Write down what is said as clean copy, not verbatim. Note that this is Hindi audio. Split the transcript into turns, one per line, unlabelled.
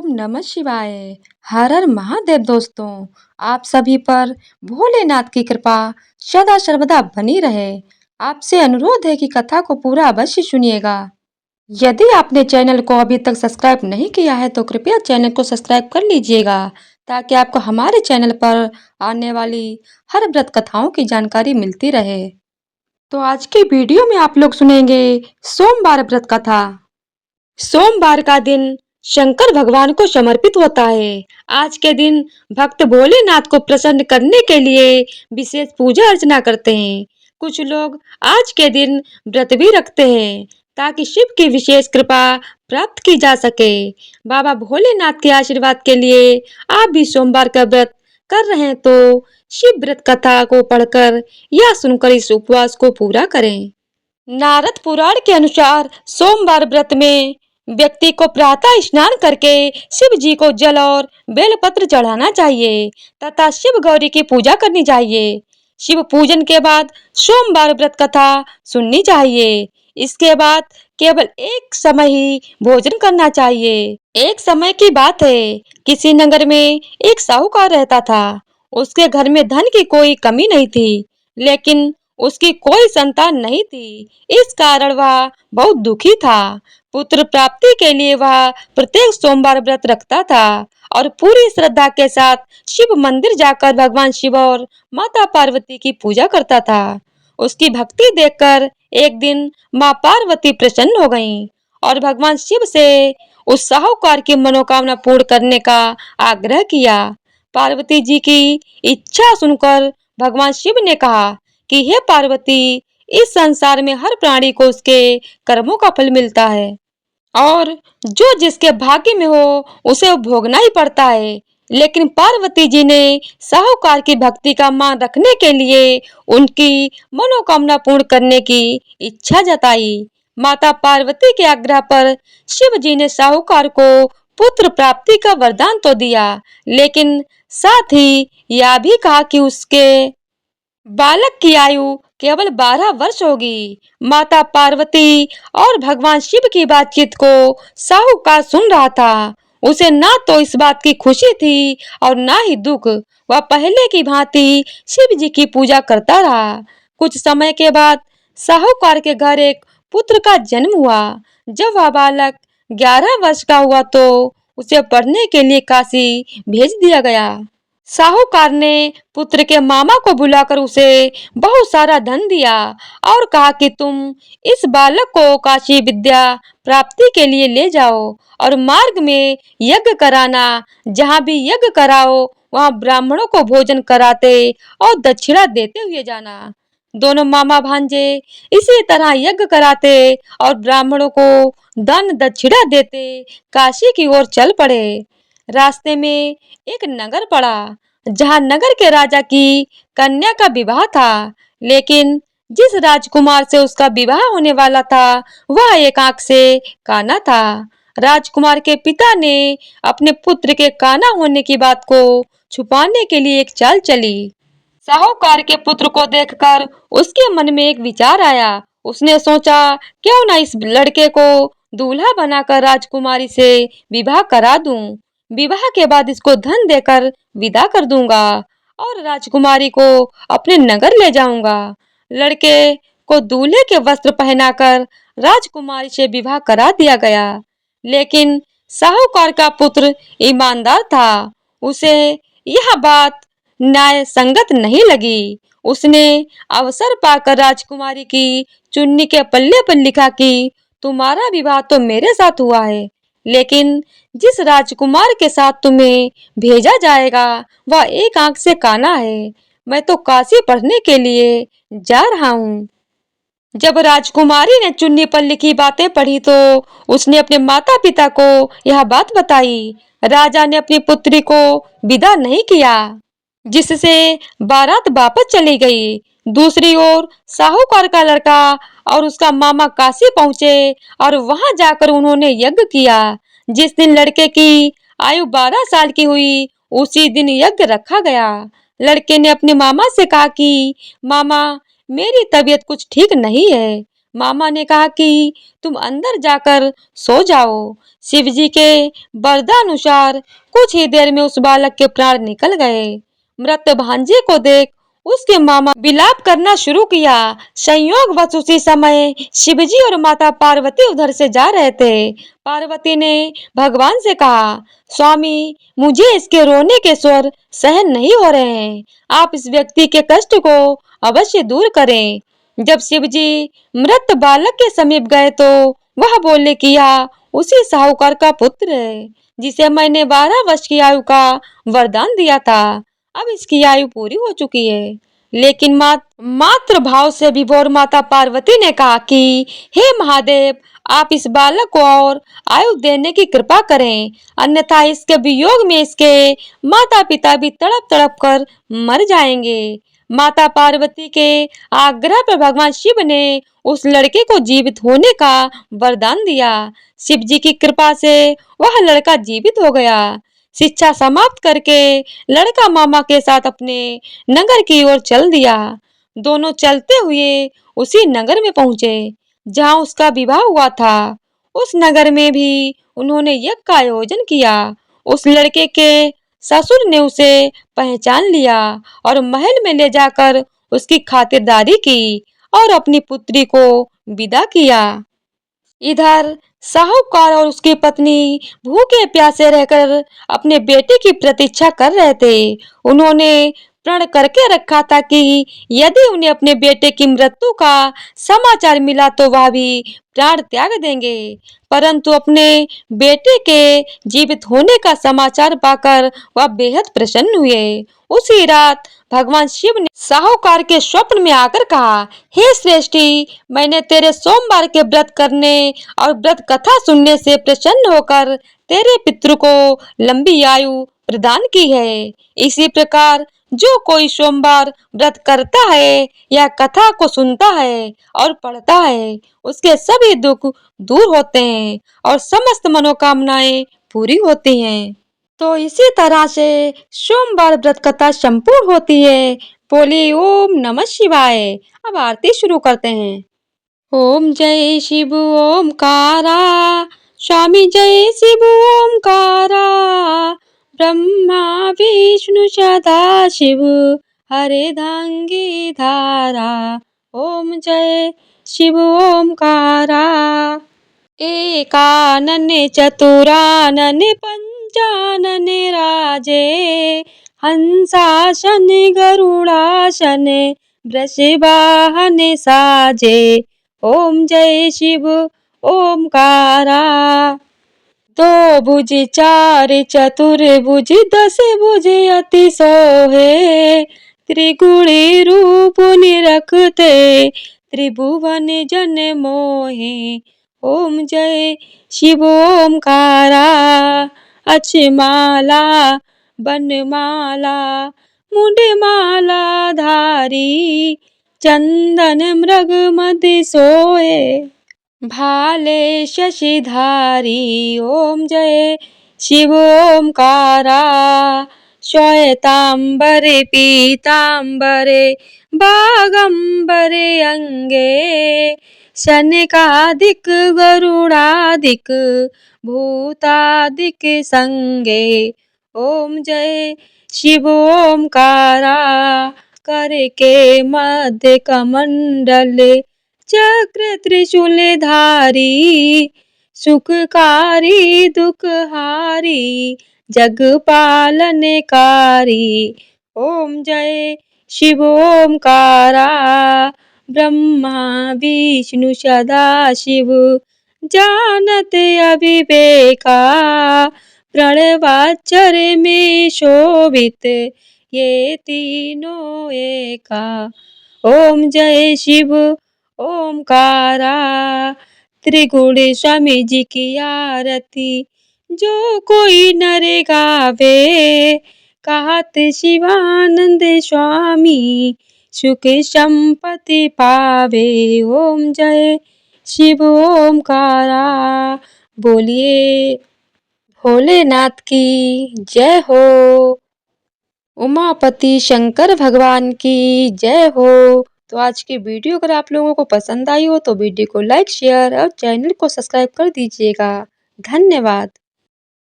नमः शिवाय। हर हर महादेव दोस्तों, आप सभी पर भोलेनाथ की कृपा सदा सर्वदा बनी रहे। आपसे अनुरोध है कि कथा को पूरा अवश्य सुनिएगा। यदि आपने चैनल को अभी तक सब्सक्राइब नहीं किया है तो कृपया चैनल को सब्सक्राइब कर लीजिएगा ताकि आपको हमारे चैनल पर आने वाली हर व्रत कथाओं की जानकारी मिलती रहे। तो आज की वीडियो में आप लोग सुनेंगे सोमवार व्रत कथा। सोमवार का दिन शंकर भगवान को समर्पित होता है। आज के दिन भक्त भोलेनाथ को प्रसन्न करने के लिए विशेष पूजा अर्चना करते हैं। कुछ लोग आज के दिन व्रत भी रखते हैं ताकि शिव की विशेष कृपा प्राप्त की जा सके। बाबा भोलेनाथ के आशीर्वाद के लिए आप भी सोमवार का व्रत कर रहे हैं तो शिव व्रत कथा को पढ़कर या सुनकर इस उपवास को पूरा करें। नारद पुराण के अनुसार सोमवार व्रत में व्यक्ति को प्रातः स्नान करके शिव जी को जल और बेलपत्र चढ़ाना चाहिए तथा शिव गौरी की पूजा करनी चाहिए। शिव पूजन के बाद सोमवार व्रत कथा सुननी चाहिए। इसके बाद केवल एक समय ही भोजन करना चाहिए। एक समय की बात है, किसी नगर में एक साहूकार रहता था। उसके घर में धन की कोई कमी नहीं थी, लेकिन उसकी कोई संतान नहीं थी। इस कारण वह बहुत दुखी था। पुत्र प्राप्ति के लिए वह प्रत्येक सोमवार व्रत रखता था और पूरी श्रद्धा के साथ शिव मंदिर जाकर भगवान शिव और माता पार्वती की पूजा करता था। उसकी भक्ति देखकर एक दिन माँ पार्वती प्रसन्न हो गईं और भगवान शिव से उस साहूकार की मनोकामना पूर्ण करने का आग्रह किया। पार्वती जी की इच्छा सुनकर भगवान शिव ने कहा कि हे पार्वती, इस संसार में हर प्राणी को उसके कर्मों का फल मिलता है और जो जिसके भाग्य में हो उसे भोगना ही पड़ता है। लेकिन पार्वती जी ने साहूकार की भक्ति का मान रखने के लिए उनकी मनोकामना पूर्ण करने की इच्छा जताई। माता पार्वती के आग्रह पर शिव जी ने साहूकार को पुत्र प्राप्ति का वरदान तो दिया, लेकिन साथ ही यह भी कहा कि उसके बालक की आयु केवल 12 वर्ष होगी। माता पार्वती और भगवान शिव की बातचीत को साहूकार सुन रहा था। उसे ना तो इस बात की खुशी थी और ना ही दुख। वह पहले की भांति शिव जी की पूजा करता रहा। कुछ समय के बाद साहूकार के घर एक पुत्र का जन्म हुआ। जब वह बालक 11 वर्ष का हुआ तो उसे पढ़ने के लिए काशी भेज दिया गया। साहूकार ने पुत्र के मामा को बुलाकर उसे बहुत सारा धन दिया और कहा कि तुम इस बालक को काशी विद्या प्राप्ति के लिए ले जाओ और मार्ग में यज्ञ कराना। जहाँ भी यज्ञ कराओ वहाँ ब्राह्मणों को भोजन कराते और दक्षिणा देते हुए जाना। दोनों मामा भांजे इसी तरह यज्ञ कराते और ब्राह्मणों को दान दक्षिणा देते काशी की ओर चल पड़े। रास्ते में एक नगर पड़ा जहाँ नगर के राजा की कन्या का विवाह था, लेकिन जिस राजकुमार से उसका विवाह होने वाला था वह एक आंख से काना था। राजकुमार के पिता ने अपने पुत्र के काना होने की बात को छुपाने के लिए एक चाल चली। साहूकार के पुत्र को देखकर उसके मन में एक विचार आया। उसने सोचा, क्यों ना इस लड़के को दूल्हा बनाकर राजकुमारी से विवाह करा दूं। विवाह के बाद इसको धन देकर विदा कर दूंगा और राजकुमारी को अपने नगर ले जाऊंगा। लड़के को दूल्हे के वस्त्र पहनाकर राजकुमारी से विवाह करा दिया गया, लेकिन साहूकार का पुत्र ईमानदार था। उसे यह बात न्याय संगत नहीं लगी। उसने अवसर पाकर राजकुमारी की चुन्नी के पल्ले पर लिखा कि तुम्हारा विवाह तो मेरे साथ हुआ है, लेकिन जिस राजकुमार के साथ तुम्हें भेजा जाएगा वह एक आंख से काना है। मैं तो काशी पढ़ने के लिए जा रहा हूँ। जब राजकुमारी ने चुन्नी पर लिखी बातें पढ़ी तो उसने अपने माता पिता को यह बात बताई। राजा ने अपनी पुत्री को विदा नहीं किया, जिससे बारात वापस चली गई। दूसरी ओर साहूकार का लड़का और उसका मामा काशी पहुंचे और वहां जाकर उन्होंने यज्ञ किया। जिस दिन लड़के की आयु 12 साल की हुई उसी दिन यज्ञ रखा गया। लड़के ने अपने मामा से कहा कि मामा, मेरी तबीयत कुछ ठीक नहीं है, मामा ने कहा कि तुम अंदर जाकर सो जाओ। शिव जी के वरदानुसार कुछ ही देर में उस बालक के प्राण निकल गए। मृत भांजे को देख उसके मामा विलाप करना शुरू किया। संयोगवश उसी समय शिवजी और माता पार्वती उधर से जा रहे थे। पार्वती ने भगवान से कहा, स्वामी, मुझे इसके रोने के स्वर सहन नहीं हो रहे हैं। आप इस व्यक्ति के कष्ट को अवश्य दूर करें। जब शिवजी मृत बालक के समीप गए तो वह बोले कि यह उसी साहूकार का पुत्र है जिसे मैंने 12 वर्ष की आयु का वरदान दिया था। अब इसकी आयु पूरी हो चुकी है। लेकिन मात्र भाव से विभोर माता पार्वती ने कहा कि हे महादेव, आप इस बालक को और आयु देने की कृपा करें, अन्यथा इसके वियोग में इसके माता पिता भी तड़प तड़प कर मर जाएंगे। माता पार्वती के आग्रह पर भगवान शिव ने उस लड़के को जीवित होने का वरदान दिया। शिव जी की कृपा से वह लड़का जीवित हो गया। शिक्षा समाप्त करके लड़का मामा के साथ अपने नगर की ओर चल दिया। दोनों चलते हुए उसी नगर में पहुंचे जहां उसका विवाह हुआ था। उस नगर में भी उन्होंने यज्ञ का आयोजन किया। उस लड़के के ससुर ने उसे पहचान लिया और महल में ले जाकर उसकी खातिरदारी की और अपनी पुत्री को विदा किया। इधर साहूकार और उसकी पत्नी भूखे प्यासे रहकर अपने बेटे की प्रतीक्षा कर रहे थे। उन्होंने प्रण करके रखा था कि यदि उन्हें अपने बेटे की मृत्यु का समाचार मिला तो वह भी प्राण त्याग देंगे। परंतु अपने बेटे के जीवित होने का समाचार पाकर वह बेहद प्रसन्न हुए। उसी रात भगवान शिव ने साहूकार के स्वप्न में आकर कहा, हे श्रेष्ठी, मैंने तेरे सोमवार के व्रत करने और व्रत कथा सुनने से प्रसन्न होकर तेरे पितृ को लंबी आयु प्रदान की है। इसी प्रकार जो कोई सोमवार व्रत करता है या कथा को सुनता है और पढ़ता है, उसके सभी दुख दूर होते हैं और समस्त मनोकामनाएं पूरी होती हैं। तो इसी तरह से सोमवार व्रत कथा संपूर्ण होती है। बोली ओम नमः शिवाय। अब आरती शुरू करते हैं। ओम जय शिव ओमकारा, स्वामी जय शिव ओमकारा, ब्रह्मा विष्णु सदा शिव, हरिदांगी धारा। ओम जय शिव ओमकारा। एकानन चतुरानन पंचानन राजे, हंसासन गरुड़ासन वृषवाहन साजे। ओम जय शिव ओमकारा। दो भुज चार चतुर्भुज दस भुज अति सोहे, त्रिगुणी रूप निरखते त्रिभुवन जन मोहे। ओम जय शिव ओमकारा। अक्षमाला बनमाला मुंडमाला धारी, चंदन मृग मध्य सोए भाले शशिधारी। ओम जय शिव ओमकारा। श्वेतांबरे पीतांबरे बागंबरे अंगे, शनकादिक गरुड़ादिक भूतादिक संगे। ओम जय शिव ओमकारा। कर के मध्य कमंडल चक्र त्रिशूल धारी, सुखकारी दुखहारी जग पालनकारी। ओम जय शिव ओमकारा। ब्रह्मा विष्णु सदा शिव, जानत अविवेका, प्रणवाक्षर में शोभित ये तीनों एका। ओम जय शिव ओमकारा। त्रिगुणी स्वामी जी की आरती जो कोई नर गावे, कहत शिवानंद स्वामी सुख संपत्ति पावे। ओम जय शिव ओमकारा। बोलिए भोलेनाथ की जय हो। उमापति शंकर भगवान की जय हो। तो आज की वीडियो अगर आप लोगों को पसंद आई हो तो वीडियो को लाइक शेयर और चैनल को सब्सक्राइब कर दीजिएगा। धन्यवाद।